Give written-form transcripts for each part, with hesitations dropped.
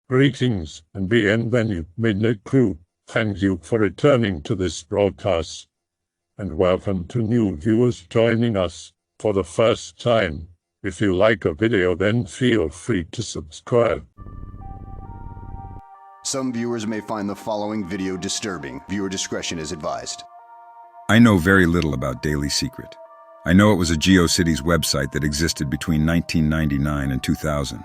Greetings and bienvenue, Midnight Crew. Thank you for returning to this broadcast. And welcome to new viewers joining us for the first time. If you like a video, then feel free to subscribe. Some viewers may find the following video disturbing. Viewer discretion is advised. I know very little about Daily Secret. I know it was a GeoCities website that existed between 1999 and 2000.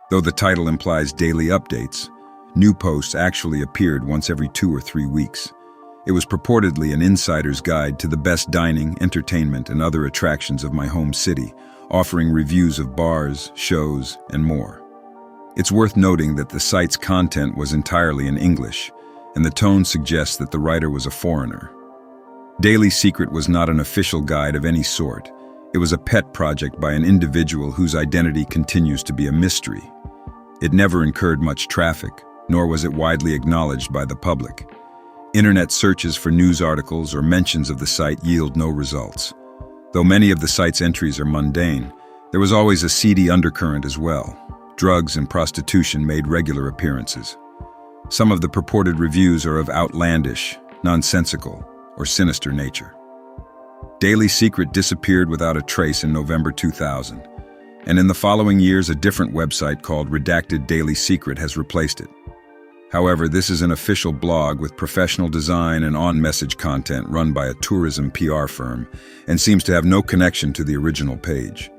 Though the title implies daily updates, new posts actually appeared once every 2 or 3 weeks. It was purportedly an insider's guide to the best dining, entertainment, and other attractions of my home city, offering reviews of bars, shows, and more. It's worth noting that the site's content was entirely in English, and the tone suggests that the writer was a foreigner. Daily Secret was not an official guide of any sort. It was a pet project by an individual whose identity continues to be a mystery. It never incurred much traffic, nor was it widely acknowledged by the public. Internet searches for news articles or mentions of the site yield no results. Though many of the site's entries are mundane, there was always a seedy undercurrent as well. Drugs and prostitution made regular appearances. Some of the purported reviews are of outlandish, nonsensical, or sinister nature. Daily Secret disappeared without a trace in November 2000, and in the following years a different website called Redacted Daily Secret has replaced it. However, this is an official blog with professional design and on-message content run by a tourism PR firm and seems to have no connection to the original page.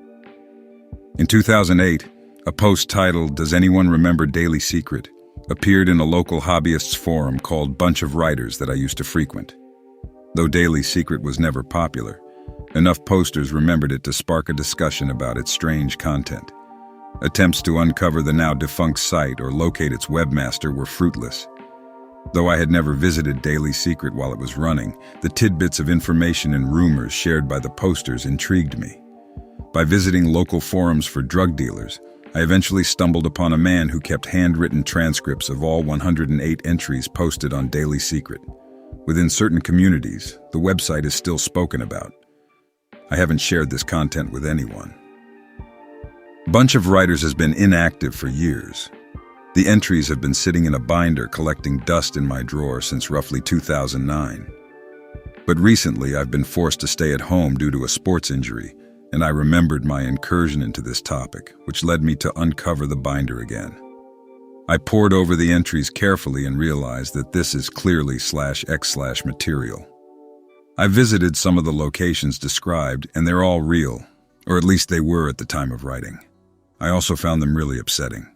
In 2008, a post titled, "Does Anyone Remember Daily Secret?" appeared in a local hobbyists forum called Bunch of Writers that I used to frequent. Though Daily Secret was never popular, enough posters remembered it to spark a discussion about its strange content. Attempts to uncover the now defunct site or locate its webmaster were fruitless. Though I had never visited Daily Secret while it was running, the tidbits of information and rumors shared by the posters intrigued me. By visiting local forums for drug dealers, I eventually stumbled upon a man who kept handwritten transcripts of all 108 entries posted on Daily Secret. Within certain communities, the website is still spoken about. I haven't shared this content with anyone. Bunch of Writers has been inactive for years. The entries have been sitting in a binder collecting dust in my drawer since roughly 2009. But recently I've been forced to stay at home due to a sports injury, and I remembered my incursion into this topic, which led me to uncover the binder again. I pored over the entries carefully and realized that this is clearly /x/ material. I visited some of the locations described, and they're all real, or at least they were at the time of writing. I also found them really upsetting.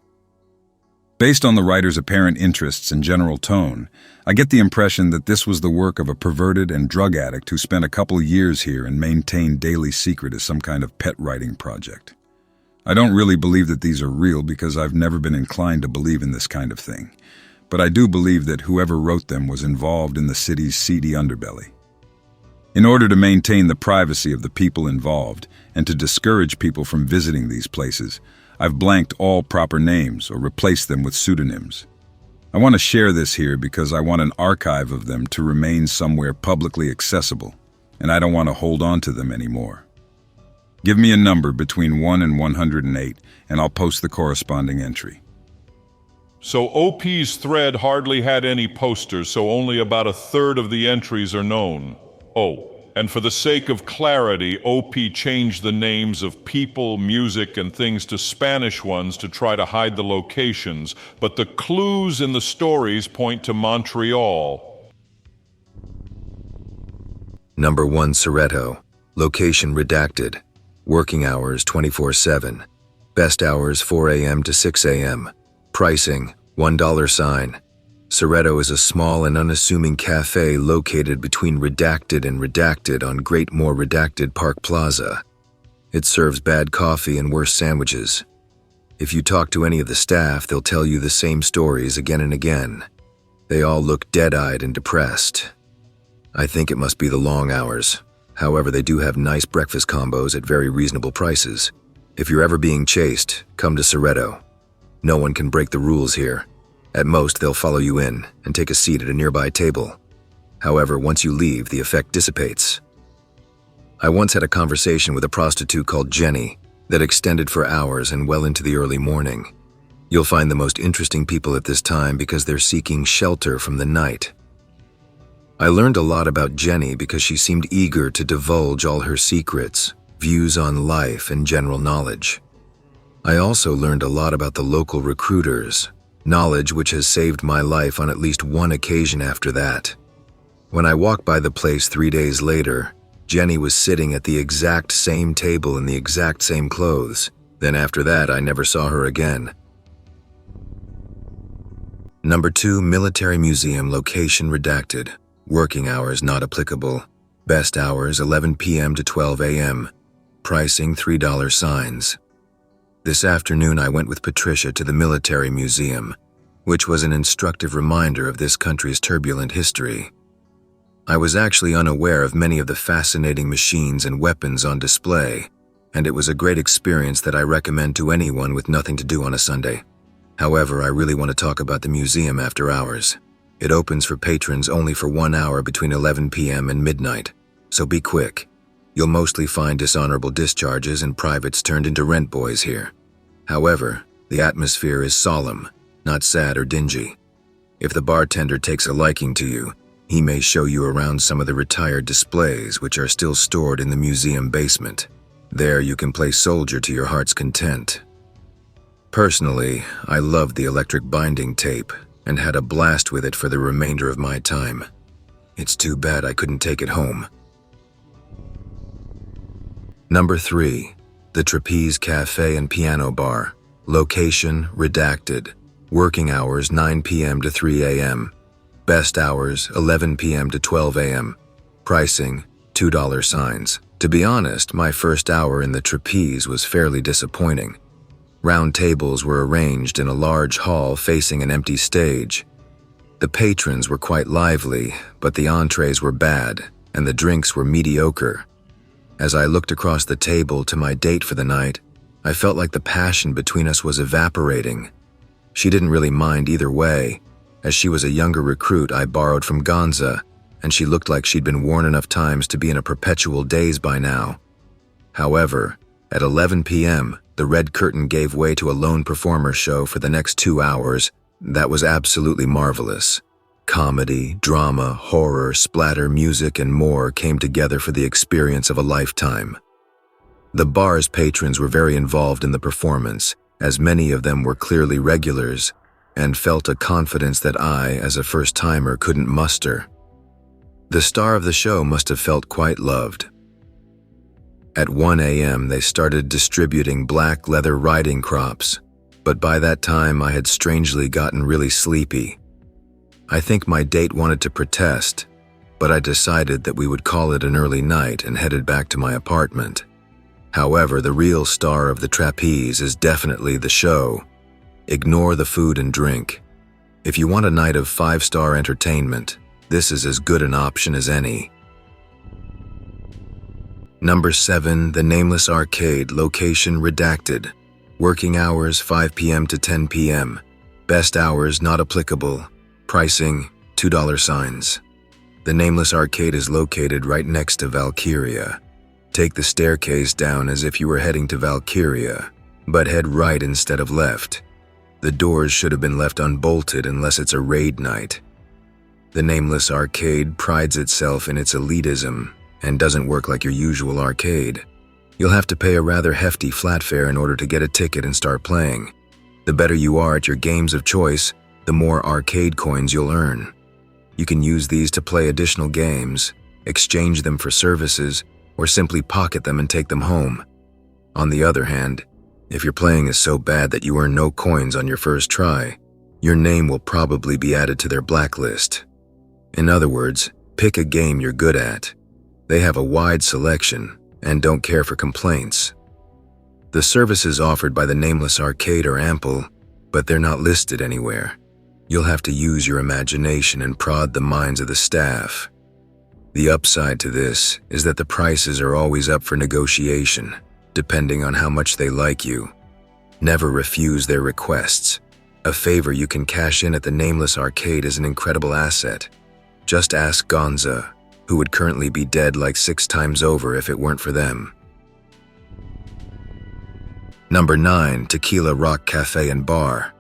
Based on the writer's apparent interests and general tone, I get the impression that this was the work of a perverted and drug addict who spent a couple years here and maintained Daily Secret as some kind of pet writing project. I don't really believe that these are real because I've never been inclined to believe in this kind of thing, but I do believe that whoever wrote them was involved in the city's seedy underbelly. In order to maintain the privacy of the people involved and to discourage people from visiting these places, I've blanked all proper names or replaced them with pseudonyms. I want to share this here because I want an archive of them to remain somewhere publicly accessible, and I don't want to hold on to them anymore. Give me a number between 1 and 108, and I'll post the corresponding entry. So OP's thread hardly had any posters, so only about a third of the entries are known. Oh, and for the sake of clarity, OP changed the names of people, music, and things to Spanish ones to try to hide the locations, but the clues in the stories point to Montreal. Number 1, Soretto. Location redacted. Working hours 24/7. Best hours 4 a.m. to 6 a.m. Pricing $1. Soretto is a small and unassuming cafe located between Redacted and Redacted on Great Moor Redacted Park Plaza. It serves bad coffee and worse sandwiches. If you talk to any of the staff, they'll tell you the same stories again and again. They all look dead-eyed and depressed. I think it must be the long hours. However, they do have nice breakfast combos at very reasonable prices. If you're ever being chased, come to Soretto. No one can break the rules here. At most, they'll follow you in and take a seat at a nearby table. However, once you leave, the effect dissipates. I once had a conversation with a prostitute called Jenny that extended for hours and well into the early morning. You'll find the most interesting people at this time because they're seeking shelter from the night. I learned a lot about Jenny because she seemed eager to divulge all her secrets, views on life, and general knowledge. I also learned a lot about the local recruiters, knowledge which has saved my life on at least one occasion after that. When I walked by the place 3 days later, Jenny was sitting at the exact same table in the exact same clothes. Then after that, I never saw her again. Number 2, Military Museum, location redacted. Working hours not applicable. Best hours 11 p.m. to 12 a.m. Pricing $3 signs. This afternoon I went with Patricia to the Military Museum, which was an instructive reminder of this country's turbulent history. I was actually unaware of many of the fascinating machines and weapons on display, and it was a great experience that I recommend to anyone with nothing to do on a Sunday. However, I really want to talk about the museum after hours. It opens for patrons only for 1 hour between 11 p.m. and midnight, so be quick. You'll mostly find dishonorable discharges and privates turned into rent boys here. However, the atmosphere is solemn, not sad or dingy. If the bartender takes a liking to you, he may show you around some of the retired displays which are still stored in the museum basement. There you can play soldier to your heart's content. Personally, I loved the electric binding tape and had a blast with it for the remainder of my time. It's too bad I couldn't take it home. Number 3, the Trapeze Cafe and Piano Bar. Location redacted. Working hours 9 p.m. to 3 a.m. Best hours 11 p.m. to 12 a.m. Pricing $2 signs. To be honest, my first hour in the Trapeze was fairly disappointing. Round tables were arranged in a large hall facing an empty stage. The patrons were quite lively, but the entrees were bad, and the drinks were mediocre. As I looked across the table to my date for the night, I felt like the passion between us was evaporating. She didn't really mind either way, as she was a younger recruit I borrowed from Gonza, and she looked like she'd been worn enough times to be in a perpetual daze by now. However, at 11 p.m., the red curtain gave way to a lone performer show for the next 2 hours. That was absolutely marvelous. Comedy, drama, horror, splatter, music, and more came together for the experience of a lifetime. The bar's patrons were very involved in the performance, as many of them were clearly regulars, and felt a confidence that I, as a first-timer, couldn't muster. The star of the show must have felt quite loved. At 1 a.m., they started distributing black leather riding crops, but by that time I had strangely gotten really sleepy. I think my date wanted to protest, but I decided that we would call it an early night and headed back to my apartment. However, the real star of the Trapeze is definitely the show. Ignore the food and drink. If you want a night of 5-star entertainment, this is as good an option as any. Number 7, the Nameless Arcade, location redacted. Working hours 5 p.m. to 10 p.m. Best hours not applicable. Pricing $2 signs. The Nameless Arcade is located right next to Valkyria. Take the staircase down as if you were heading to Valkyria, but head right instead of left. The doors should have been left unbolted unless it's a raid night. The Nameless Arcade prides itself in its elitism and doesn't work like your usual arcade. You'll have to pay a rather hefty flat fare in order to get a ticket and start playing. The better you are at your games of choice, the more arcade coins you'll earn. You can use these to play additional games, exchange them for services, or simply pocket them and take them home. On the other hand, if your playing is so bad that you earn no coins on your first try, your name will probably be added to their blacklist. In other words, pick a game you're good at. They have a wide selection and don't care for complaints. The services offered by the Nameless Arcade are ample, but they're not listed anywhere. You'll have to use your imagination and prod the minds of the staff. The upside to this is that the prices are always up for negotiation, depending on how much they like you. Never refuse their requests. A favor you can cash in at the Nameless Arcade is an incredible asset. Just ask Gonza, who would currently be dead like 6 times over if it weren't for them. Number 9, Tequila Rock Cafe and Bar.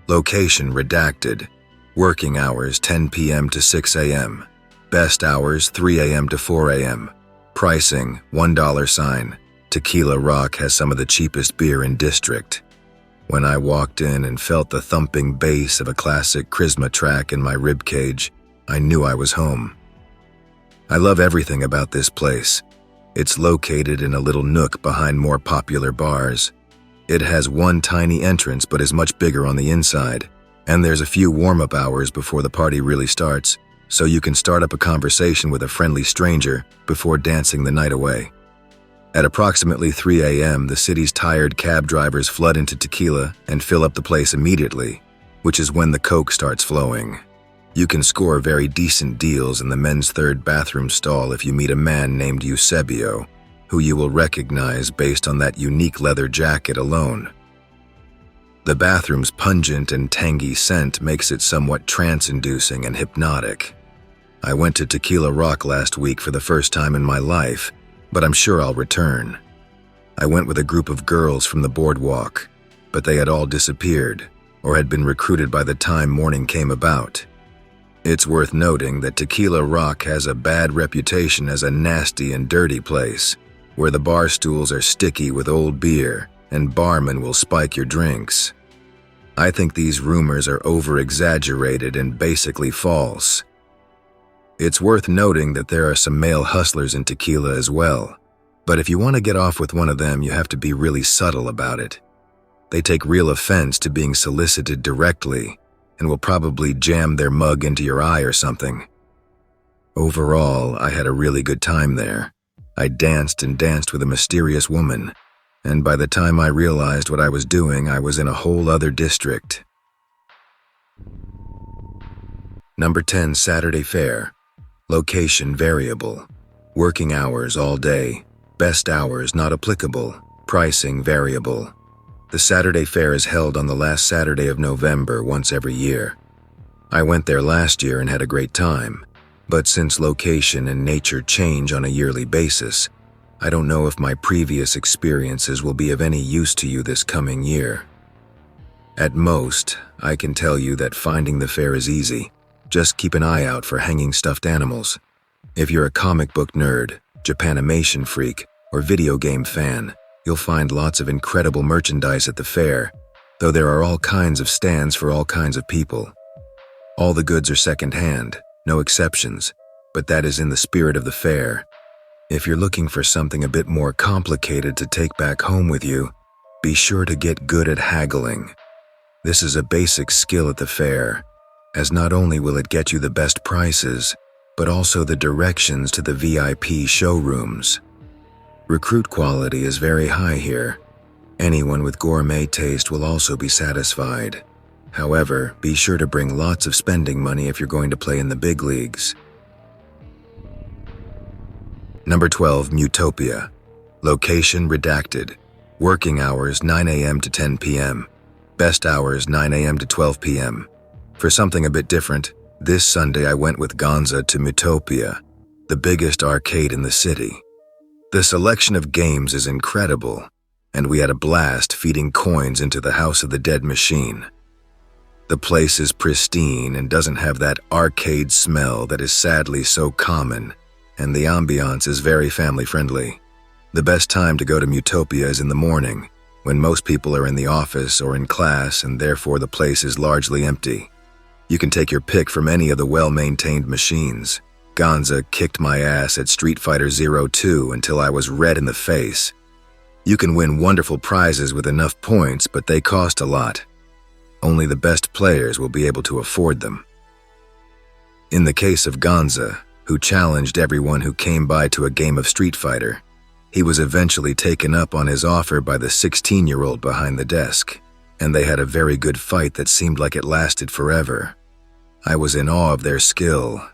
Location redacted. Working hours 10 p.m. to 6 a.m. Best hours 3 a.m. to 4 a.m. Pricing $1 sign. Tequila Rock has some of the cheapest beer in district. When I walked in and felt the thumping bass of a classic Charisma track in my ribcage, I knew I was home. I love everything about this place. It's located in a little nook behind more popular bars. It has one tiny entrance but is much bigger on the inside, and there's a few warm-up hours before the party really starts, so you can start up a conversation with a friendly stranger before dancing the night away. At approximately 3 a.m., the city's tired cab drivers flood into Tequila and fill up the place immediately, which is when the coke starts flowing. You can score very decent deals in the men's third bathroom stall if you meet a man named Eusebio, who you will recognize based on that unique leather jacket alone. The bathroom's pungent and tangy scent makes it somewhat trance-inducing and hypnotic. I went to Tequila Rock last week for the first time in my life, but I'm sure I'll return. I went with a group of girls from the boardwalk, but they had all disappeared or had been recruited by the time morning came about. It's worth noting that Tequila Rock has a bad reputation as a nasty and dirty place, where the bar stools are sticky with old beer and barmen will spike your drinks. I think these rumors are over-exaggerated and basically false. It's worth noting that there are some male hustlers in Tequila as well, but if you want to get off with one of them, you have to be really subtle about it. They take real offense to being solicited directly and will probably jam their mug into your eye or something. Overall, I had a really good time there. I danced and danced with a mysterious woman, and by the time I realized what I was doing, I was in a whole other district. Number 10, Saturday Fair. Location variable. Working hours all day. Best hours not applicable. Pricing variable. The Saturday Fair is held on the last Saturday of November once every year. I went there last year and had a great time, but since location and nature change on a yearly basis, I don't know if my previous experiences will be of any use to you this coming year. At most, I can tell you that finding the fair is easy. Just keep an eye out for hanging stuffed animals. If you're a comic book nerd, Japanimation freak, or video game fan, you'll find lots of incredible merchandise at the fair, though there are all kinds of stands for all kinds of people. All the goods are second-hand, no exceptions, but that is in the spirit of the fair. If you're looking for something a bit more complicated to take back home with you, be sure to get good at haggling. This is a basic skill at the fair, as not only will it get you the best prices, but also the directions to the VIP showrooms. Recruit quality is very high here. Anyone with gourmet taste will also be satisfied. However, be sure to bring lots of spending money if you're going to play in the big leagues. Number 12, Mutopia. Location redacted. Working hours 9 a.m. to 10 p.m. Best hours 9 a.m. to 12 p.m. For something a bit different, this Sunday I went with Gonza to Mutopia, the biggest arcade in the city. The selection of games is incredible, and we had a blast feeding coins into the House of the Dead machine. The place is pristine and doesn't have that arcade smell that is sadly so common, and the ambiance is very family-friendly. The best time to go to Mutopia is in the morning, when most people are in the office or in class and therefore the place is largely empty. You can take your pick from any of the well-maintained machines. Gonza kicked my ass at Street Fighter 02 until I was red in the face. You can win wonderful prizes with enough points, but they cost a lot. Only the best players will be able to afford them. In the case of Gonza, who challenged everyone who came by to a game of Street Fighter, he was eventually taken up on his offer by the 16-year-old behind the desk, and they had a very good fight that seemed like it lasted forever. I was in awe of their skill.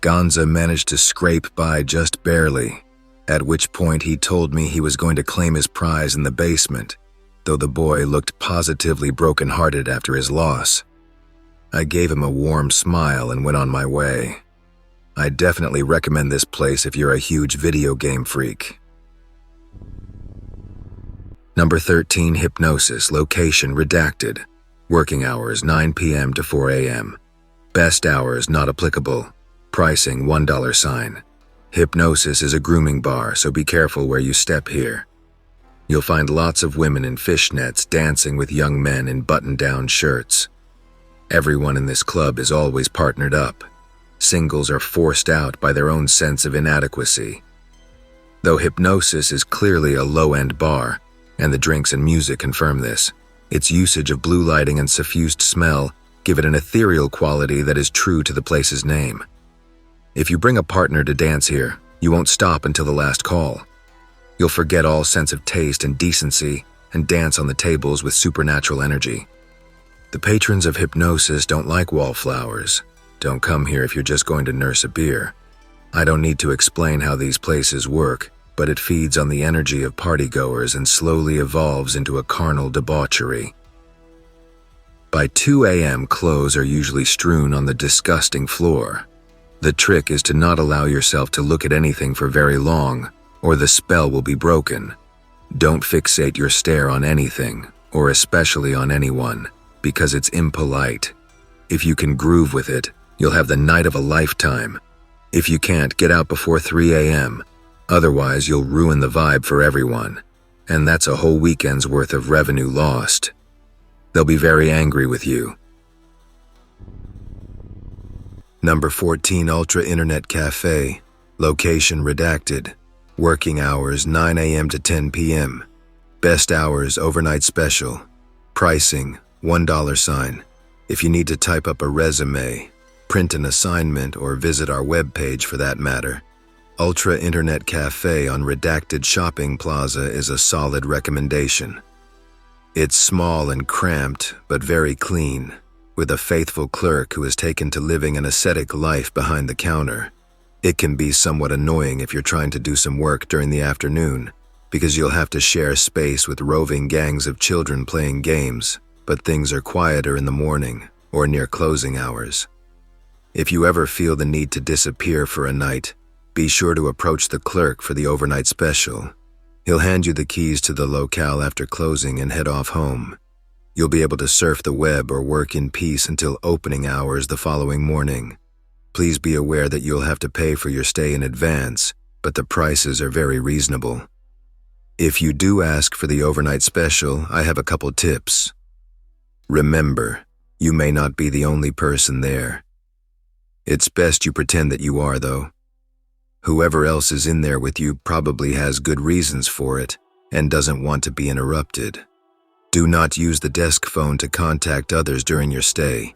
Gonza managed to scrape by just barely, at which point he told me he was going to claim his prize in the basement, though the boy looked positively broken-hearted after his loss. I gave him a warm smile and went on my way. I definitely recommend this place if you're a huge video game freak. Number 13, Hipnosis. Location redacted. Working hours 9 p.m. to 4 a.m. Best hours not applicable. Pricing $1 sign. Hipnosis is a grooming bar, so be careful where you step here. You'll find lots of women in fishnets dancing with young men in button-down shirts. Everyone in this club is always partnered up. Singles are forced out by their own sense of inadequacy. Though Hipnosis is clearly a low-end bar, and the drinks and music confirm this, its usage of blue lighting and suffused smell give it an ethereal quality that is true to the place's name. If you bring a partner to dance here, you won't stop until the last call. You'll forget all sense of taste and decency and dance on the tables with supernatural energy. The patrons of Hipnosis don't like wallflowers. Don't come here if you're just going to nurse a beer. I don't need to explain how these places work, but it feeds on the energy of partygoers and slowly evolves into a carnal debauchery. By 2 a.m., clothes are usually strewn on the disgusting floor. The trick is to not allow yourself to look at anything for very long, or the spell will be broken. Don't fixate your stare on anything, or especially on anyone, because it's impolite. If you can groove with it, you'll have the night of a lifetime. If you can't, get out before 3 a.m. Otherwise, you'll ruin the vibe for everyone, and that's a whole weekend's worth of revenue lost. They'll be very angry with you. Number 14 Ultra Internet Cafe. Location redacted. Working hours 9 a.m. to 10 p.m. Best hours overnight special. Pricing $1 sign. If you need to type up a resume, print an assignment, or visit our webpage for that matter, Ultra Internet Cafe on Redacted Shopping Plaza is a solid recommendation. It's small and cramped, but very clean, with a faithful clerk who has taken to living an ascetic life behind the counter. It can be somewhat annoying if you're trying to do some work during the afternoon, because you'll have to share space with roving gangs of children playing games, but things are quieter in the morning or near closing hours. If you ever feel the need to disappear for a night, be sure to approach the clerk for the overnight special. He'll hand you the keys to the locale after closing and head off home. You'll be able to surf the web or work in peace until opening hours the following morning. Please be aware that you'll have to pay for your stay in advance, but the prices are very reasonable. If you do ask for the overnight special, I have a couple tips. Remember, you may not be the only person there. It's best you pretend that you are, though. Whoever else is in there with you probably has good reasons for it and doesn't want to be interrupted. Do not use the desk phone to contact others during your stay.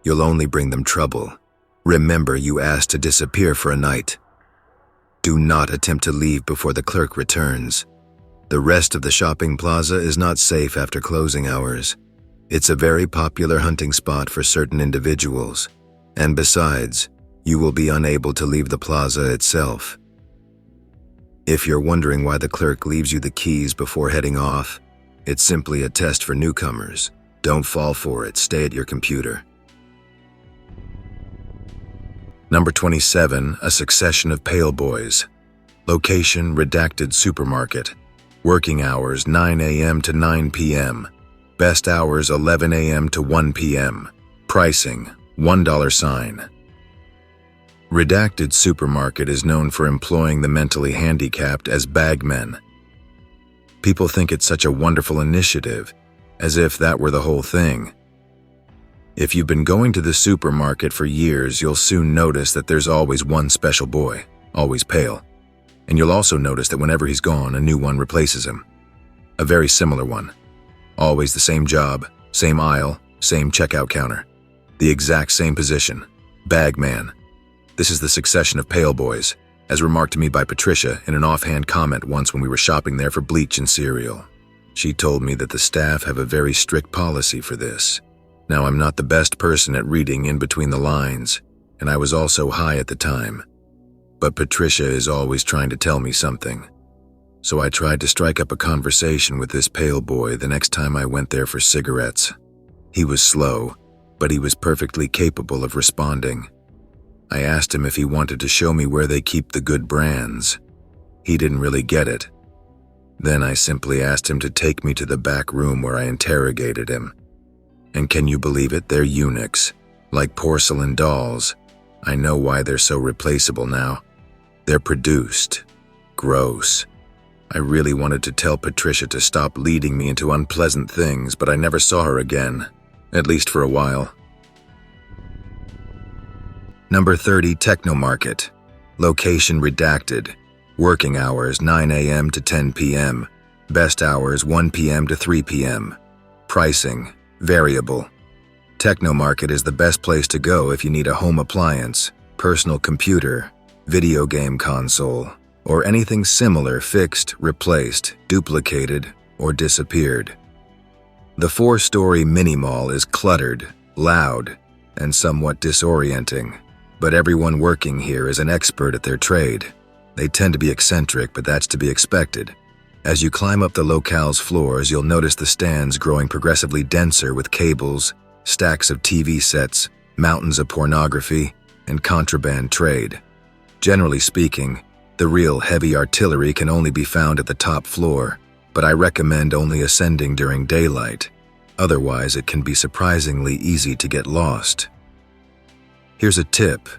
You'll only bring them trouble. Remember, you asked to disappear for a night. Do not attempt to leave before the clerk returns. The rest of the shopping plaza is not safe after closing hours. It's a very popular hunting spot for certain individuals, and besides, you will be unable to leave the plaza itself. If you're wondering why the clerk leaves you the keys before heading off, it's simply a test for newcomers. Don't fall for it, stay at your computer. Number 27, a succession of pale boys. Location, redacted supermarket. Working hours 9 a.m. to 9 p.m. Best hours 11 a.m. to 1 p.m. Pricing, $1 sign. Redacted Supermarket is known for employing the mentally handicapped as bagmen. People think it's such a wonderful initiative, as if that were the whole thing. If you've been going to the supermarket for years, you'll soon notice that there's always one special boy, always pale. And you'll also notice that whenever he's gone, a new one replaces him. A very similar one. Always the same job, same aisle, same checkout counter. The exact same position. Bagman. This is the succession of pale boys, as remarked to me by Patricia in an offhand comment once when we were shopping there for bleach and cereal. She told me that the staff have a very strict policy for this. Now, I'm not the best person at reading in between the lines, and I was also high at the time. But Patricia is always trying to tell me something. So I tried to strike up a conversation with this pale boy the next time I went there for cigarettes. He was slow, but he was perfectly capable of responding. I asked him if he wanted to show me where they keep the good brands. He didn't really get it. Then I simply asked him to take me to the back room where I interrogated him. And can you believe it? They're eunuchs, like porcelain dolls. I know why they're so replaceable now. They're produced. Gross. I really wanted to tell Patricia to stop leading me into unpleasant things, but I never saw her again, at least for a while. Number 30, Technomarket. Location redacted. Working hours 9 a.m. to 10 p.m. Best hours 1 p.m. to 3 p.m. Pricing variable. Technomarket is the best place to go if you need a home appliance, personal computer, video game console, or anything similar fixed, replaced, duplicated, or disappeared. The 4-story mini-mall is cluttered, loud, and somewhat disorienting, but everyone working here is an expert at their trade. They tend to be eccentric, but that's to be expected. As you climb up the locale's floors, you'll notice the stands growing progressively denser with cables, stacks of TV sets, mountains of pornography, and contraband trade. Generally speaking, the real heavy artillery can only be found at the top floor, but I recommend only ascending during daylight. Otherwise, it can be surprisingly easy to get lost. Here's a tip.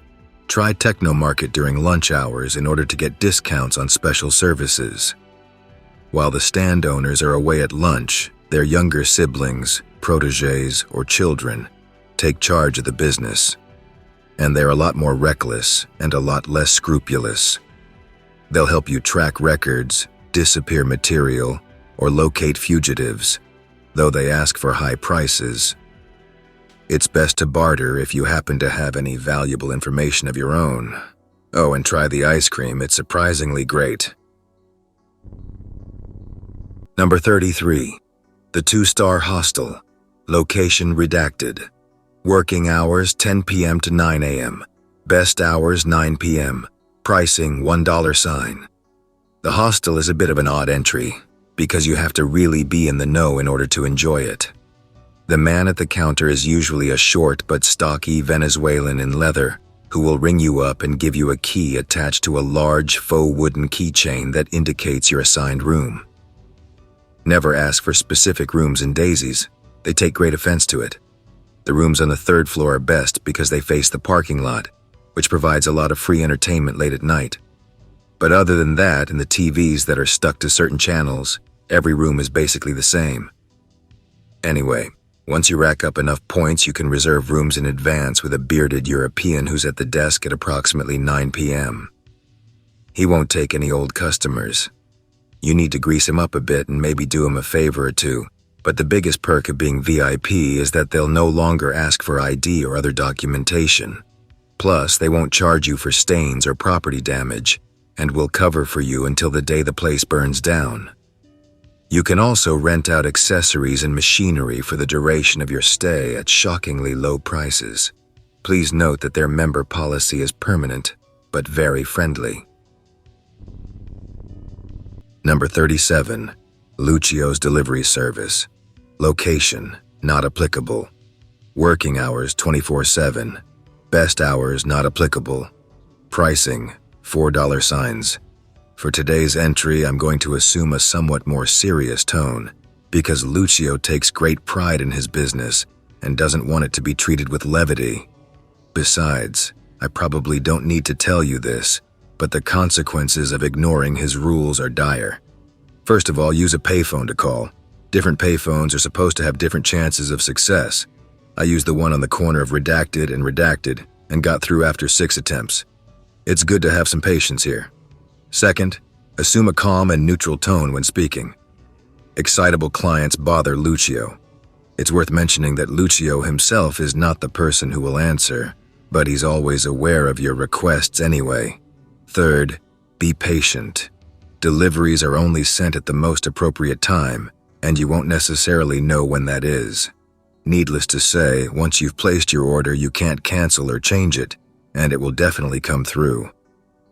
Try Technomarket during lunch hours in order to get discounts on special services. While the stand owners are away at lunch, their younger siblings, protégés, or children take charge of the business. And they're a lot more reckless and a lot less scrupulous. They'll help you track records, disappear material, or locate fugitives, though they ask for high prices. It's best to barter if you happen to have any valuable information of your own. Oh, and try the ice cream, it's surprisingly great. Number 33. The Two-Star Hostel. Location redacted. Working hours 10 p.m. to 9 a.m. Best hours 9 p.m. Pricing $1. The hostel is a bit of an odd entry, because you have to really be in the know in order to enjoy it. The man at the counter is usually a short but stocky Venezuelan in leather, who will ring you up and give you a key attached to a large faux wooden keychain that indicates your assigned room. Never ask for specific rooms in daisies. They take great offense to it. The rooms on the 3rd floor are best because they face the parking lot, which provides a lot of free entertainment late at night. But other than that and the TVs that are stuck to certain channels, every room is basically the same. Anyway, once you rack up enough points, you can reserve rooms in advance with a bearded European who's at the desk at approximately 9 p.m. He won't take any old customers. You need to grease him up a bit and maybe do him a favor or two, but the biggest perk of being VIP is that they'll no longer ask for ID or other documentation. Plus, they won't charge you for stains or property damage, and will cover for you until the day the place burns down. You can also rent out accessories and machinery for the duration of your stay at shockingly low prices. Please note that their member policy is permanent, but very friendly. Number 37. Lucio's Delivery Service. Location, not applicable. Working hours 24/7. Best hours not applicable. Pricing, $4. For today's entry, I'm going to assume a somewhat more serious tone, because Lucio takes great pride in his business and doesn't want it to be treated with levity. Besides, I probably don't need to tell you this, but the consequences of ignoring his rules are dire. First of all, use a payphone to call. Different payphones are supposed to have different chances of success. I used the one on the corner of redacted and got through after 6 attempts. It's good to have some patience here. Second, assume a calm and neutral tone when speaking. Excitable clients bother Lucio. It's worth mentioning that Lucio himself is not the person who will answer, but he's always aware of your requests anyway. Third, be patient. Deliveries are only sent at the most appropriate time, and you won't necessarily know when that is. Needless to say, once you've placed your order, you can't cancel or change it, and it will definitely come through.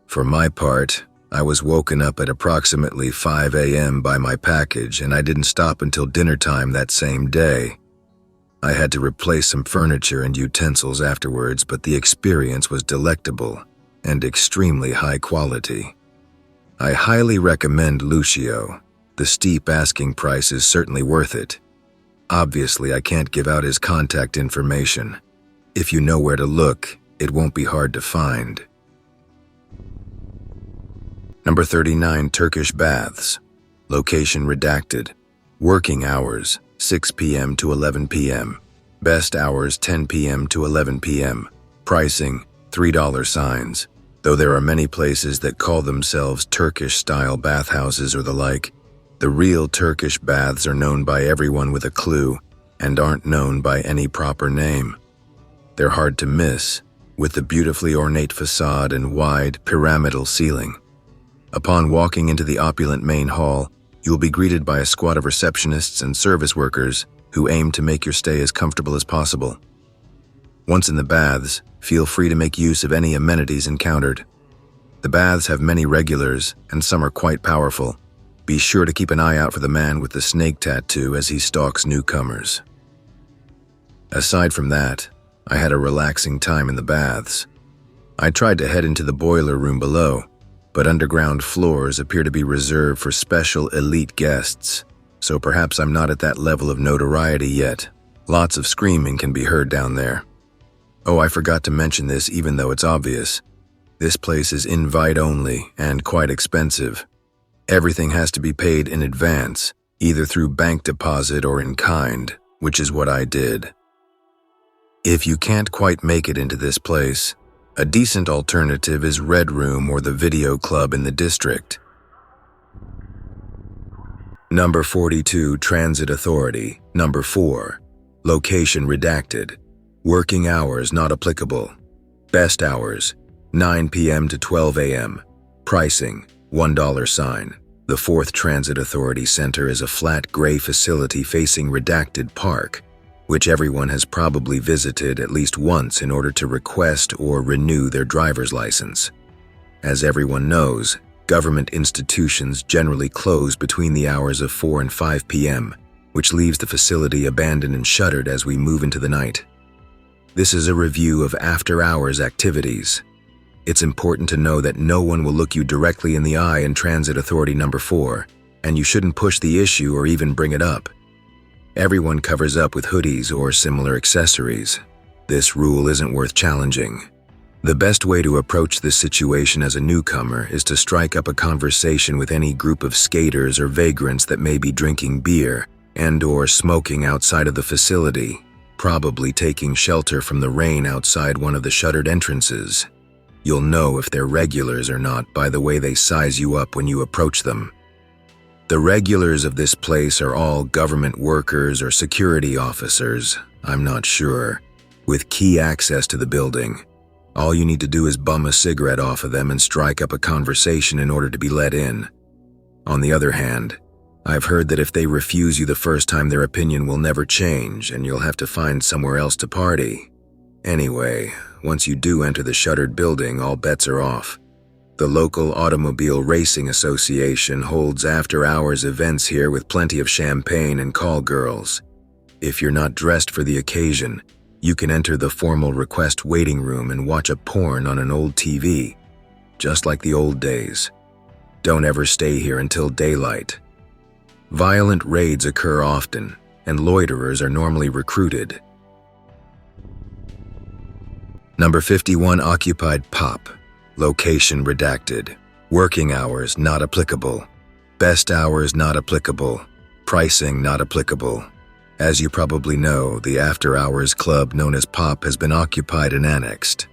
For my part, I was woken up at approximately 5 a.m. by my package, and I didn't stop until dinner time that same day. I had to replace some furniture and utensils afterwards, but the experience was delectable and extremely high quality. I highly recommend Lucio. The steep asking price is certainly worth it. Obviously, I can't give out his contact information. If you know where to look, it won't be hard to find. Number 39, Turkish Baths. Location redacted. Working hours, 6 p.m. to 11 p.m. Best hours, 10 p.m. to 11 p.m. Pricing, $3 signs. Though there are many places that call themselves Turkish-style bathhouses or the like, the real Turkish baths are known by everyone with a clue and aren't known by any proper name. They're hard to miss, with the beautifully ornate facade and wide, pyramidal ceiling. Upon walking into the opulent main hall, you will be greeted by a squad of receptionists and service workers who aim to make your stay as comfortable as possible. Once in the baths, feel free to make use of any amenities encountered. The baths have many regulars, and some are quite powerful. Be sure to keep an eye out for the man with the snake tattoo as he stalks newcomers. Aside from that, I had a relaxing time in the baths. I tried to head into the boiler room below, but underground floors appear to be reserved for special elite guests, so perhaps I'm not at that level of notoriety yet. Lots of screaming can be heard down there. Oh, I forgot to mention this even though it's obvious. This place is invite only and quite expensive. Everything has to be paid in advance, either through bank deposit or in kind, which is what I did. If you can't quite make it into this place, a decent alternative is Red Room or the video club in the district. Number 42, Transit Authority. Number 4, location redacted. Working hours not applicable. Best hours, 9 p.m. to 12 a.m. Pricing, $1 sign. The 4th Transit Authority Center is a flat gray facility facing redacted park, which everyone has probably visited at least once in order to request or renew their driver's license. As everyone knows, government institutions generally close between the hours of 4 and 5 p.m., which leaves the facility abandoned and shuttered as we move into the night. This is a review of after-hours activities. It's important to know that no one will look you directly in the eye in Transit Authority Number 4, and you shouldn't push the issue or even bring it up. Everyone covers up with hoodies or similar accessories. This rule isn't worth challenging. The best way to approach this situation as a newcomer is to strike up a conversation with any group of skaters or vagrants that may be drinking beer and/or smoking outside of the facility, probably taking shelter from the rain outside one of the shuttered entrances. You'll know if they're regulars or not by the way they size you up when you approach them. The regulars of this place are all government workers or security officers, I'm not sure, with key access to the building. All you need to do is bum a cigarette off of them and strike up a conversation in order to be let in. On the other hand, I've heard that if they refuse you the first time, their opinion will never change and you'll have to find somewhere else to party. Anyway, once you do enter the shuttered building, all bets are off. The local Automobile Racing Association holds after-hours events here with plenty of champagne and call girls. If you're not dressed for the occasion, you can enter the formal request waiting room and watch a porn on an old TV, just like the old days. Don't ever stay here until daylight. Violent raids occur often, and loiterers are normally recruited. Number 51, Occupied Pop. Location redacted. Working hours not applicable. Best hours not applicable. Pricing not applicable. As you probably know, the after-hours club known as Pop has been occupied and annexed.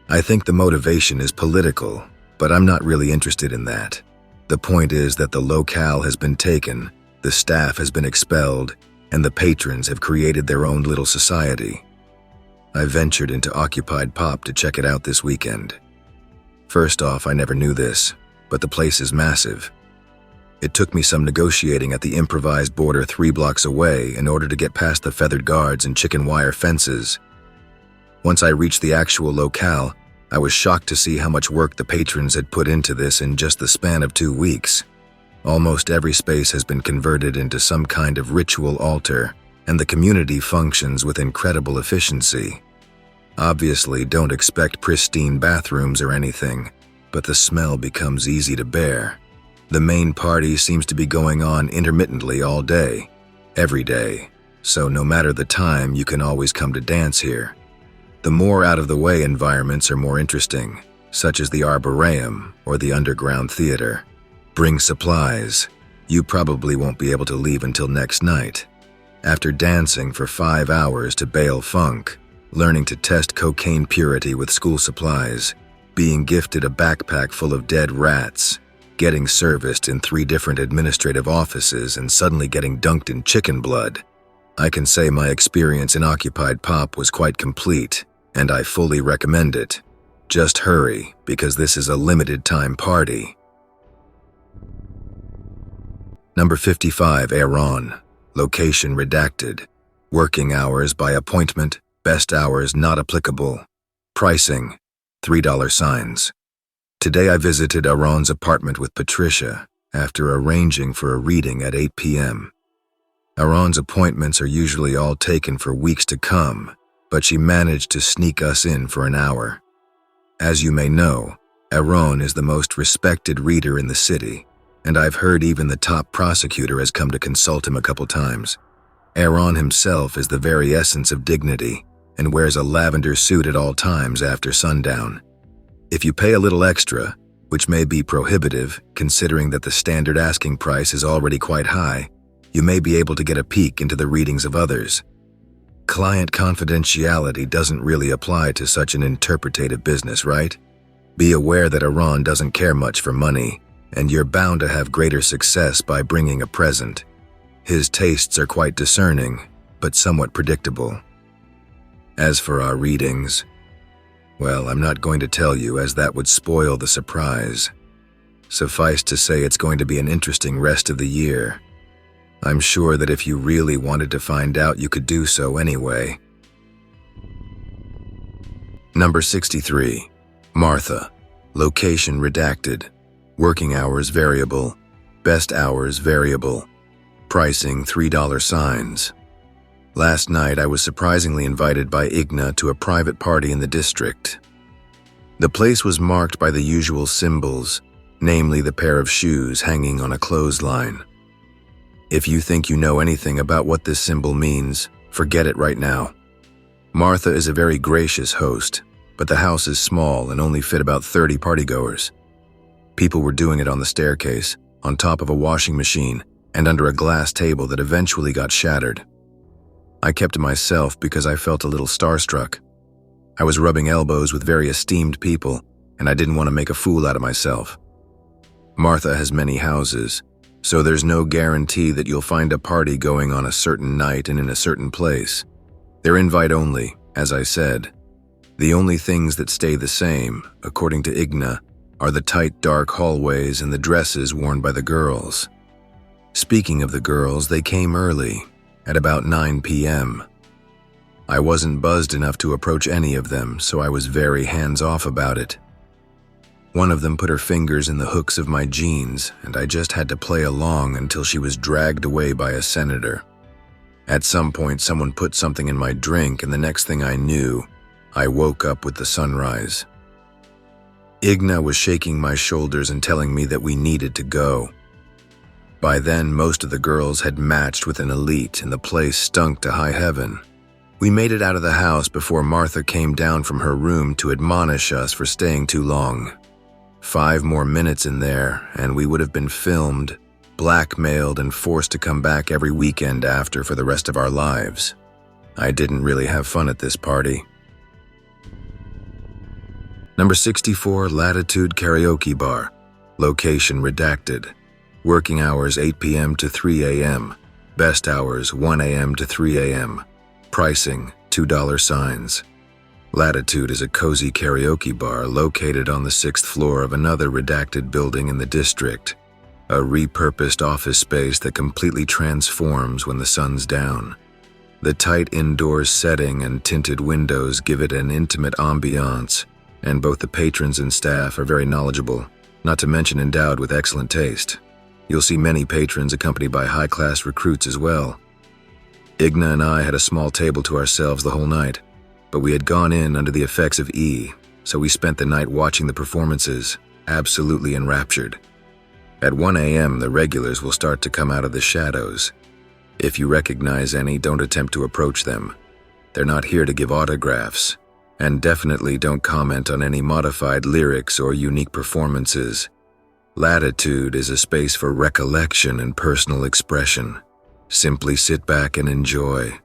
I think the motivation is political, but I'm not really interested in that. The point is that the locale has been taken, the staff has been expelled, and the patrons have created their own little society. I ventured into Occupied Pop to check it out this weekend. First off, I never knew this, but the place is massive. It took me some negotiating at the improvised border 3 blocks away in order to get past the feathered guards and chicken wire fences. Once I reached the actual locale, I was shocked to see how much work the patrons had put into this in just the span of 2 weeks. Almost every space has been converted into some kind of ritual altar, and the community functions with incredible efficiency. Obviously, don't expect pristine bathrooms or anything, but the smell becomes easy to bear. The main party seems to be going on intermittently all day, every day, so no matter the time, you can always come to dance here. The more out-of-the-way environments are more interesting, such as the Arboretum or the Underground Theater. Bring supplies. You probably won't be able to leave until next night. After dancing for 5 hours to bail funk, learning to test cocaine purity with school supplies, being gifted a backpack full of dead rats, getting serviced in 3 different administrative offices and suddenly getting dunked in chicken blood, I can say my experience in Occupied Pop was quite complete, and I fully recommend it. Just hurry, because this is a limited-time party. Number 55, Aron. Location redacted. Working hours by appointment, best hours not applicable. Pricing, $3 signs. Today I visited Aron's apartment with Patricia after arranging for a reading at 8 p.m. Aron's appointments are usually all taken for weeks to come, but she managed to sneak us in for an hour. As you may know, Aron is the most respected reader in the city, and I've heard even the top prosecutor has come to consult him a couple times. Aron himself is the very essence of dignity and wears a lavender suit at all times after sundown. If you pay a little extra, which may be prohibitive considering that the standard asking price is already quite high, you may be able to get a peek into the readings of others. Client confidentiality doesn't really apply to such an interpretative business, right? Be aware that Aron doesn't care much for money, and you're bound to have greater success by bringing a present. His tastes are quite discerning, but somewhat predictable. As for our readings, well, I'm not going to tell you as that would spoil the surprise. Suffice to say it's going to be an interesting rest of the year. I'm sure that if you really wanted to find out, you could do so anyway. Number 63, Martha. Location redacted. Working hours variable. Best hours variable. Pricing $3 signs. Last night I was surprisingly invited by Igna to a private party in the district. The place was marked by the usual symbols, namely the pair of shoes hanging on a clothesline. If you think you know anything about what this symbol means, forget it right now. Martha is a very gracious host, but the house is small and only fit about 30 partygoers. People were doing it on the staircase, on top of a washing machine, and under a glass table that eventually got shattered. I kept to myself because I felt a little starstruck. I was rubbing elbows with very esteemed people, and I didn't want to make a fool out of myself. Martha has many houses, so there's no guarantee that you'll find a party going on a certain night and in a certain place. They're invite only, as I said. The only things that stay the same, according to Igna, are the tight dark hallways and the dresses worn by the girls. Speaking of the girls, they came early, at about 9 p.m. I wasn't buzzed enough to approach any of them, so I was very hands-off about it. One of them put her fingers in the hooks of my jeans, and I just had to play along until she was dragged away by a senator. At some point, someone put something in my drink, and the next thing I knew, I woke up with the sunrise. Igna was shaking my shoulders and telling me that we needed to go. By then, most of the girls had matched with an elite, and the place stunk to high heaven. We made it out of the house before Martha came down from her room to admonish us for staying too long. 5 more minutes in there, and we would have been filmed, blackmailed, and forced to come back every weekend after for the rest of our lives. I didn't really have fun at this party. Number 64, Latitude Karaoke Bar. Location redacted. Working hours 8 p.m. to 3 a.m. Best hours 1 a.m. to 3 a.m. Pricing $2 signs. Latitude is a cozy karaoke bar located on the 6th floor of another redacted building in the district, a repurposed office space that completely transforms when the sun's down. The tight indoor setting and tinted windows give it an intimate ambiance, and both the patrons and staff are very knowledgeable, not to mention endowed with excellent taste. You'll see many patrons accompanied by high-class recruits as well. Igna and I had a small table to ourselves the whole night, but we had gone in under the effects of E, so we spent the night watching the performances, absolutely enraptured. At 1 a.m., the regulars will start to come out of the shadows. If you recognize any, don't attempt to approach them. They're not here to give autographs, and definitely don't comment on any modified lyrics or unique performances. Latitude is a space for recollection and personal expression. Simply sit back and enjoy.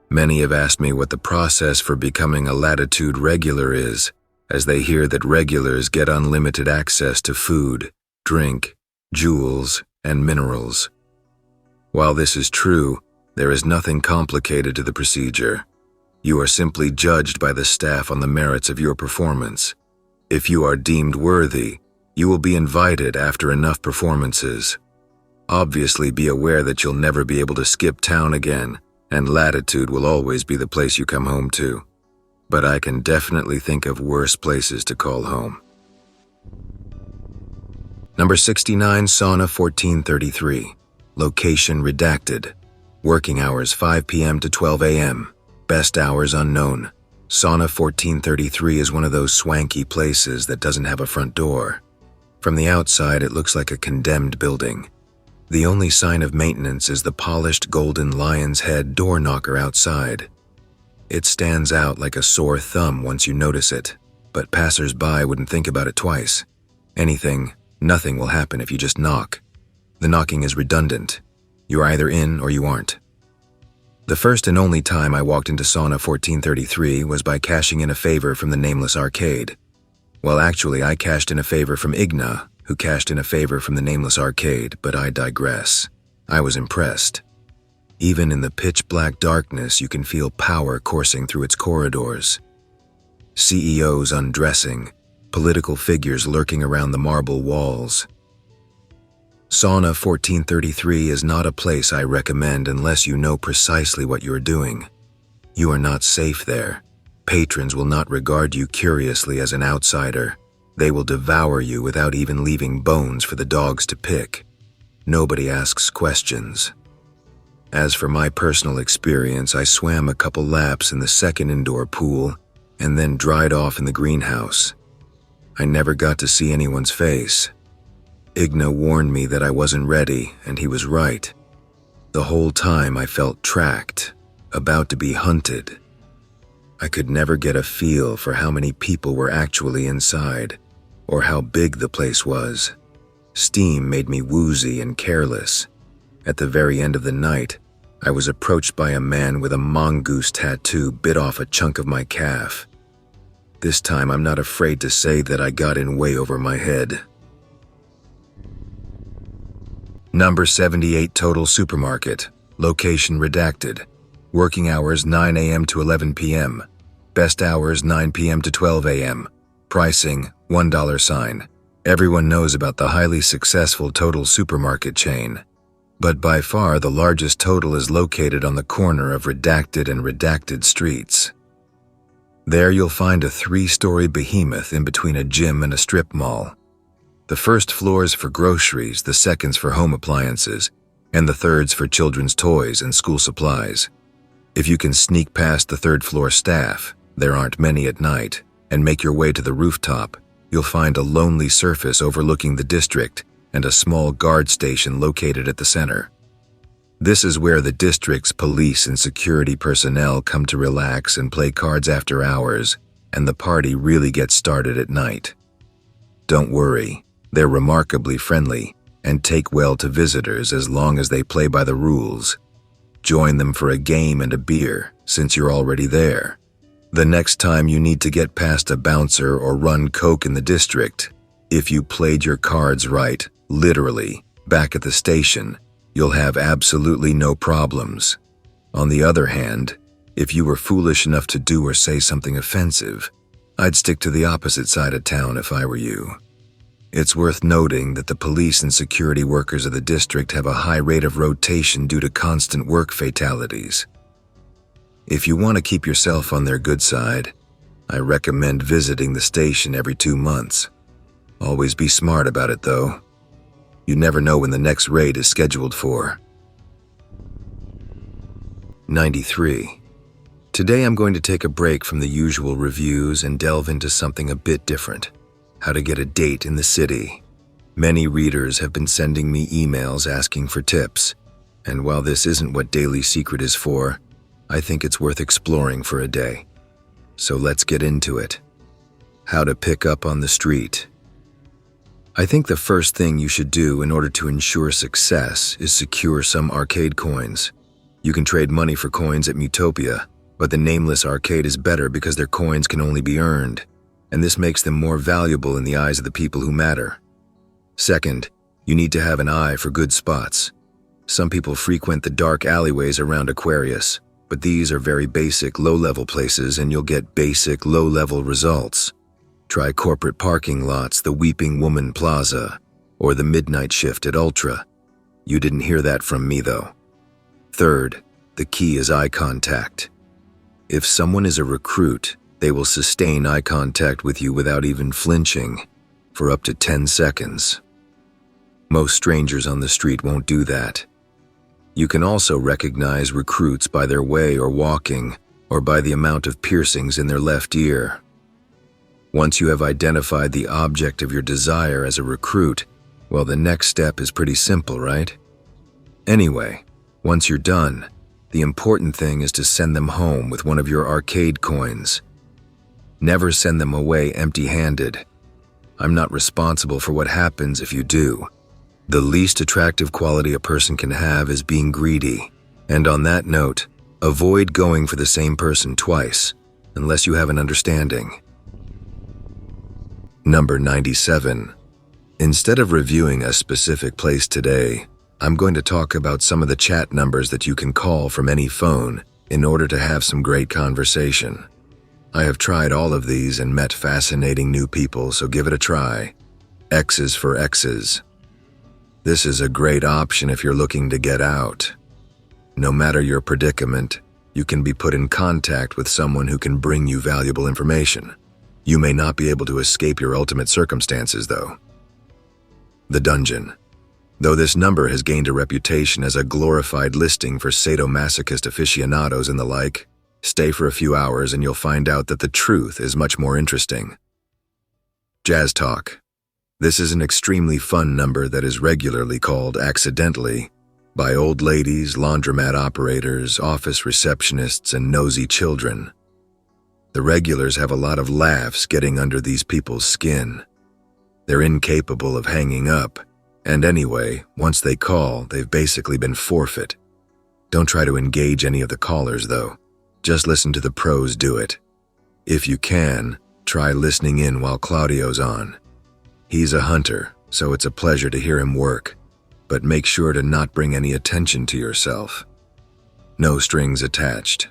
Many have asked me what the process for becoming a Latitude regular is, as they hear that regulars get unlimited access to food, drink, jewels, and minerals. While this is true, there is nothing complicated to the procedure. You are simply judged by the staff on the merits of your performance. If you are deemed worthy, you will be invited after enough performances. Obviously, be aware that you'll never be able to skip town again, and Latitude will always be the place you come home to. But I can definitely think of worse places to call home. Number 69, Sauna 1433. Location redacted. Working hours 5 p.m. to 12 a.m. Best hours unknown. Sauna 1433 is one of those swanky places that doesn't have a front door. From the outside, it looks like a condemned building. The only sign of maintenance is the polished golden lion's head door knocker outside. It stands out like a sore thumb once you notice it, but passers-by wouldn't think about it twice. Nothing will happen if you just knock. The knocking is redundant. You're either in or you aren't. The first and only time I walked into Sauna 1433 was by cashing in a favor from the Nameless Arcade. Well, actually, I cashed in a favor from Igna, who cashed in a favor from the Nameless Arcade, but I digress. I was impressed. Even in the pitch-black darkness, you can feel power coursing through its corridors. CEOs undressing, political figures lurking around the marble walls. Sauna 1433 is not a place I recommend unless you know precisely what you're doing. You are not safe there. Patrons will not regard you curiously as an outsider. They will devour you without even leaving bones for the dogs to pick. Nobody asks questions. As for my personal experience, I swam a couple laps in the second indoor pool and then dried off in the greenhouse. I never got to see anyone's face. Igna warned me that I wasn't ready, and he was right. The whole time I felt tracked, about to be hunted. I could never get a feel for how many people were actually inside, or how big the place was. Steam made me woozy and careless. At the very end of the night, I was approached by a man with a mongoose tattoo bit off a chunk of my calf. This time I'm not afraid to say that I got in way over my head. Number 78 Total Supermarket. Location redacted. Working hours 9 a.m. to 11 p.m. Best hours 9 p.m. to 12 a.m. Pricing $1 Everyone knows about the highly successful Total Supermarket chain. But by far the largest Total is located on the corner of Redacted and Redacted streets. There you'll find a 3-story behemoth in between a gym and a strip mall. The first floor's for groceries, the second's for home appliances, and the third's for children's toys and school supplies. If you can sneak past the third-floor staff, there aren't many at night, and make your way to the rooftop, you'll find a lonely surface overlooking the district and a small guard station located at the center. This is where the district's police and security personnel come to relax and play cards after hours, and the party really gets started at night. Don't worry, they're remarkably friendly and take well to visitors as long as they play by the rules. Join them for a game and a beer, since you're already there. The next time you need to get past a bouncer or run coke in the district, if you played your cards right, literally, back at the station, you'll have absolutely no problems. On the other hand, if you were foolish enough to do or say something offensive, I'd stick to the opposite side of town if I were you. It's worth noting that the police and security workers of the district have a high rate of rotation due to constant work fatalities. If you want to keep yourself on their good side, I recommend visiting the station every 2 months. Always be smart about it, though. You never know when the next raid is scheduled for. 93. Today I'm going to take a break from the usual reviews and delve into something a bit different. How to get a date in the city. Many readers have been sending me emails asking for tips, And while this isn't what Daily Secret is for, I think it's worth exploring for a day. So let's get into it. How to pick up on the street. I think the first thing you should do in order to ensure success is secure some arcade coins. You can trade money for coins at Mutopia, but the Nameless Arcade is better because their coins can only be earned, and this makes them more valuable in the eyes of the people who matter. Second, you need to have an eye for good spots. Some people frequent the dark alleyways around Aquarius, but these are very basic, low-level places and you'll get basic, low-level results. Try corporate parking lots, the Weeping Woman Plaza, or the Midnight Shift at Ultra. You didn't hear that from me, though. Third, the key is eye contact. If someone is a recruit, they will sustain eye contact with you without even flinching for up to 10 seconds. Most strangers on the street won't do that. You can also recognize recruits by their way or walking, or by the amount of piercings in their left ear. Once you have identified the object of your desire as a recruit, well, the next step is pretty simple, right? Anyway, once you're done, the important thing is to send them home with one of your arcade coins. Never send them away empty-handed. I'm not responsible for what happens if you do. The least attractive quality a person can have is being greedy. And on that note, avoid going for the same person twice, unless you have an understanding. Number 97. Instead of reviewing a specific place today, I'm going to talk about some of the chat numbers that you can call from any phone in order to have some great conversation. I have tried all of these and met fascinating new people, so give it a try. X's for X's. This is a great option if you're looking to get out. No matter your predicament, you can be put in contact with someone who can bring you valuable information. You may not be able to escape your ultimate circumstances, though. The dungeon. Though this number has gained a reputation as a glorified listing for sadomasochist aficionados and the like, stay for a few hours and you'll find out that the truth is much more interesting. Jazz Talk. This is an extremely fun number that is regularly called accidentally by old ladies, laundromat operators, office receptionists, and nosy children. The regulars have a lot of laughs getting under these people's skin. They're incapable of hanging up, and anyway, once they call, they've basically been forfeit. Don't try to engage any of the callers, though. Just listen to the pros do it. If you can, try listening in while Claudio's on. He's a hunter, so it's a pleasure to hear him work, but make sure to not bring any attention to yourself. No strings attached.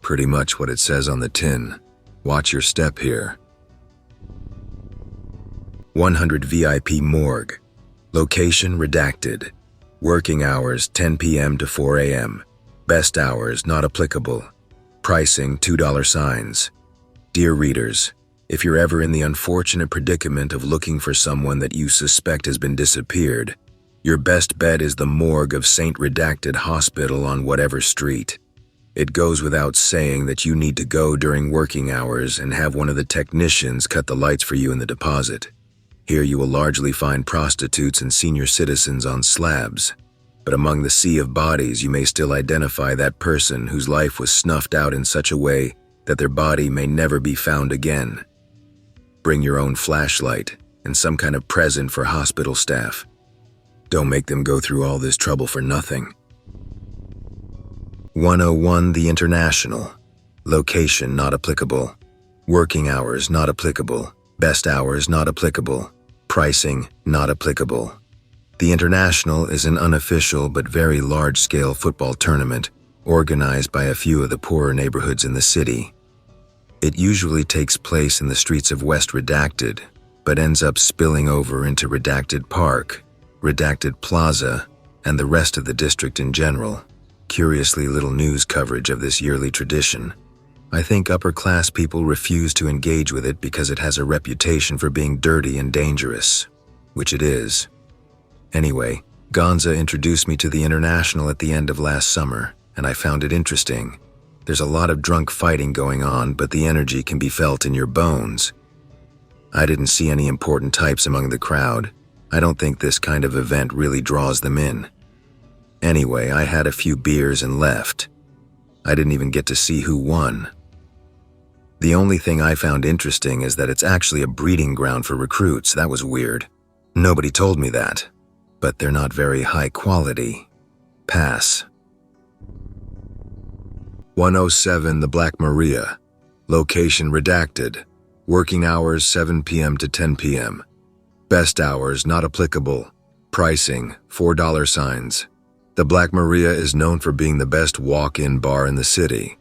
Pretty much what it says on the tin. Watch your step here. 100 VIP Morgue. Location redacted. Working hours 10 p.m. to 4 a.m. Best hours not applicable. Pricing $2 signs. Dear readers, if you're ever in the unfortunate predicament of looking for someone that you suspect has been disappeared, your best bet is the morgue of St. Redacted Hospital on whatever street. It goes without saying that you need to go during working hours and have one of the technicians cut the lights for you in the deposit. Here you will largely find prostitutes and senior citizens on slabs, but among the sea of bodies you may still identify that person whose life was snuffed out in such a way that their body may never be found again. Bring your own flashlight and some kind of present for hospital staff. Don't make them go through all this trouble for nothing. 101 The International. Location not applicable. Working hours not applicable. Best hours not applicable. Pricing not applicable. The International is an unofficial but very large-scale football tournament organized by a few of the poorer neighborhoods in the city. It usually takes place in the streets of West Redacted, but ends up spilling over into Redacted Park, Redacted Plaza, and the rest of the district in general. Curiously little news coverage of this yearly tradition. I think upper-class people refuse to engage with it because it has a reputation for being dirty and dangerous, which it is. Anyway, Gonza introduced me to the International at the end of last summer, and I found it interesting. There's a lot of drunk fighting going on, but the energy can be felt in your bones. I didn't see any important types among the crowd. I don't think this kind of event really draws them in. Anyway, I had a few beers and left. I didn't even get to see who won. The only thing I found interesting is that it's actually a breeding ground for recruits. That was weird. Nobody told me that. But they're not very high quality. Pass. 107 The Black Maria. Location redacted. Working hours 7 p.m. to 10 p.m. Best hours not applicable. Pricing $4 signs. The Black Maria is known for being the best walk-in bar in the city.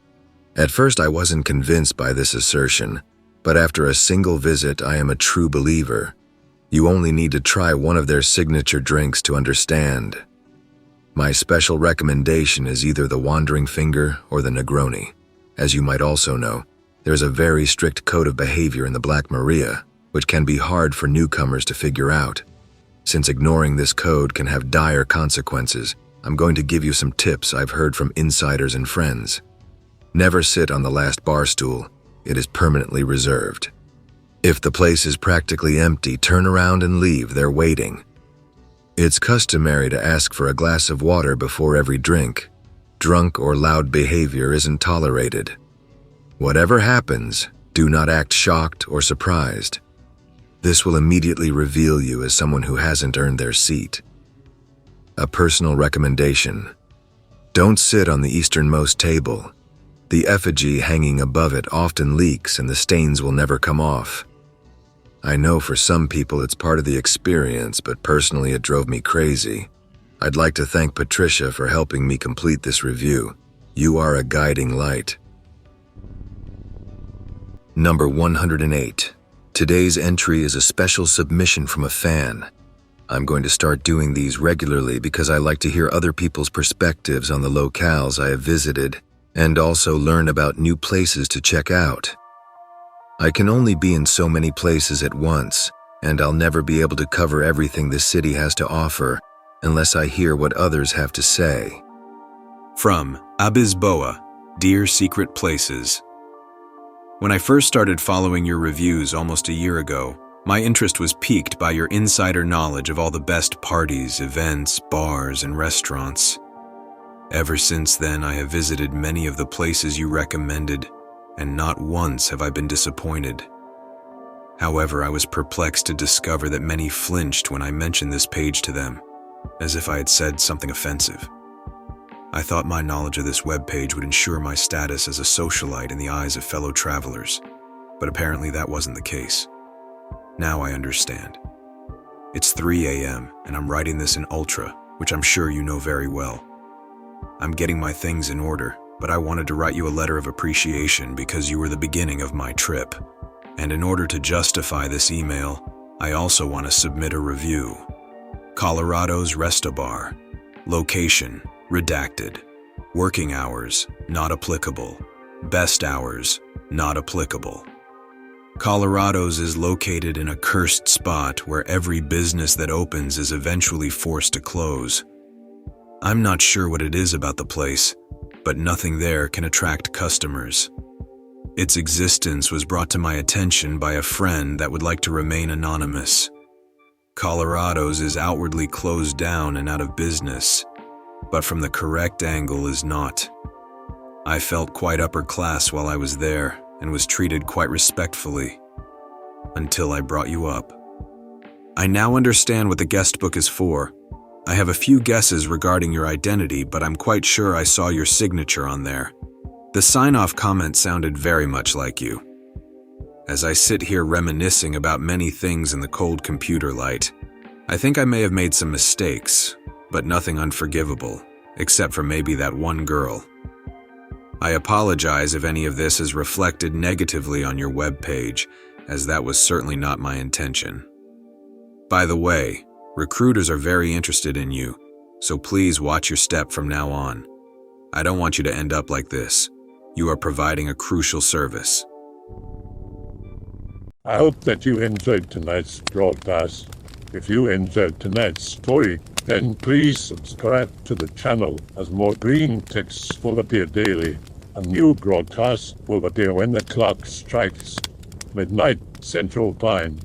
At first I wasn't convinced by this assertion, but after a single visit I am a true believer. You only need to try one of their signature drinks to understand. My special recommendation is either the Wandering Finger or the Negroni. As you might also know, there's a very strict code of behavior in the Black Maria, which can be hard for newcomers to figure out. Since ignoring this code can have dire consequences, I'm going to give you some tips I've heard from insiders and friends. Never sit on the last bar stool. It is permanently reserved. If the place is practically empty, turn around and leave. They're waiting. It's customary to ask for a glass of water before every drink. Drunk or loud behavior isn't tolerated. Whatever happens, do not act shocked or surprised. This will immediately reveal you as someone who hasn't earned their seat. A personal recommendation. Don't sit on the easternmost table. The effigy hanging above it often leaks and the stains will never come off. I know for some people it's part of the experience, but personally it drove me crazy. I'd like to thank Patricia for helping me complete this review. You are a guiding light. Number 108. Today's entry is a special submission from a fan. I'm going to start doing these regularly because I like to hear other people's perspectives on the locales I have visited and also learn about new places to check out. I can only be in so many places at once, and I'll never be able to cover everything the city has to offer unless I hear what others have to say. From Abisboa, Dear Secret Places. When I first started following your reviews almost a year ago, my interest was piqued by your insider knowledge of all the best parties, events, bars, and restaurants. Ever since then, I have visited many of the places you recommended, and not once have I been disappointed. However, I was perplexed to discover that many flinched when I mentioned this page to them, as if I had said something offensive. I thought my knowledge of this webpage would ensure my status as a socialite in the eyes of fellow travelers, but apparently that wasn't the case. Now I understand. It's 3 a.m. and I'm writing this in Ultra, which I'm sure you know very well. I'm getting my things in order, but I wanted to write you a letter of appreciation because you were the beginning of my trip. And in order to justify this email, I also want to submit a review. Colorado's Restobar. Location, redacted. Working hours, not applicable. Best hours, not applicable. Colorado's is located in a cursed spot where every business that opens is eventually forced to close. I'm not sure what it is about the place, but nothing there can attract customers. Its existence was brought to my attention by a friend that would like to remain anonymous. Colorado's is outwardly closed down and out of business, but from the correct angle is not. I felt quite upper class while I was there and was treated quite respectfully, until I brought you up. I now understand what the guest book is for. I have a few guesses regarding your identity, but I'm quite sure I saw your signature on there. The sign-off comment sounded very much like you. As I sit here reminiscing about many things in the cold computer light, I think I may have made some mistakes, but nothing unforgivable, except for maybe that one girl. I apologize if any of this is reflected negatively on your webpage, as that was certainly not my intention. By the way, recruiters are very interested in you, so please watch your step from now on. I don't want you to end up like this. You are providing a crucial service. I hope that you enjoyed tonight's broadcast. If you enjoyed tonight's story, then please subscribe to the channel as more Greentext will appear daily. A new broadcast will appear when the clock strikes midnight Central Time.